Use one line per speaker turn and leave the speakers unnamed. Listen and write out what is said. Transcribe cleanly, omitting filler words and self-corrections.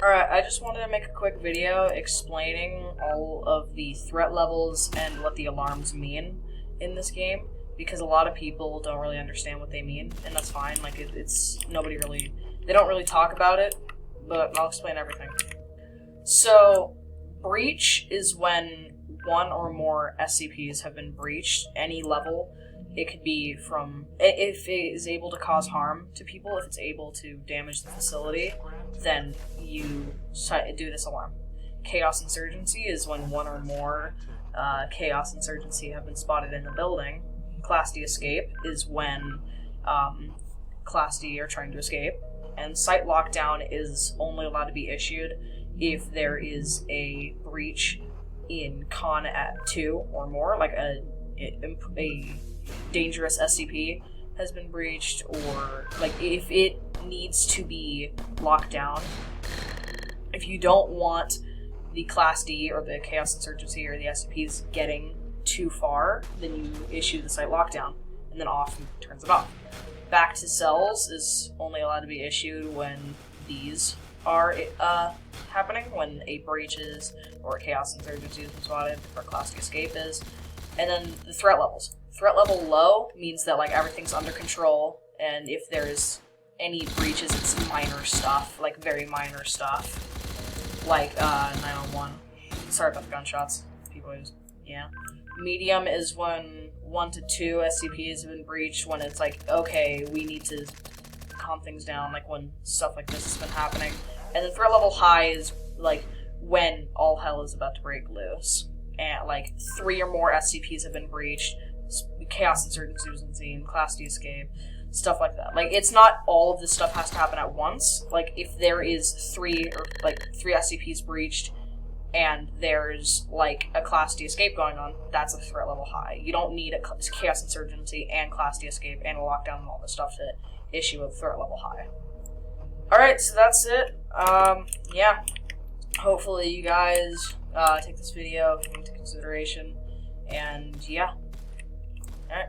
Alright, I just wanted to make a quick video explaining all of the threat levels and what the alarms mean in this game, because a lot of people don't really understand what they mean, and that's fine. Like, they don't really talk about it, but I'll explain everything. So, breach is when one or more SCPs have been breached, any level. It could be from, if it is able to cause harm to people, if it's able to damage the facility, then you do this alarm. Chaos Insurgency is when one or more Chaos Insurgency have been spotted in the building. Class D Escape is when Class D are trying to escape. And Site Lockdown is only allowed to be issued if there is a breach in Con at 2 or more, like a dangerous SCP has been breached, or like if it needs to be locked down. If you don't want the Class D or the Chaos Insurgency or the SCPs getting too far, then you issue the site lockdown, and then off turns it off. Back to cells is only allowed to be issued when these are happening, when a breach is, or a Chaos Insurgency has been spotted, or Class D Escape is. And then the threat levels. Threat level low means that like everything's under control, and if there's any breaches, it's minor stuff, like very minor stuff, like 911. Sorry about the gunshots. People just, yeah. Medium is when 1 to 2 SCPs have been breached, when it's like, okay, we need to calm things down, like when stuff like this has been happening. And then threat level high is like when all hell is about to break loose, and like 3 or more SCPs have been breached, Chaos Insurgency and Class D Escape, stuff like that. Like, it's not all of this stuff has to happen at once. Like, if there is 3 SCPs breached and there's like a Class D Escape going on, that's a threat level high. You don't need a Chaos Insurgency and Class D Escape and a lockdown and all this stuff to issue a threat level high. Alright, so that's it. Yeah. Hopefully you guys take this video into consideration, and yeah. Alright.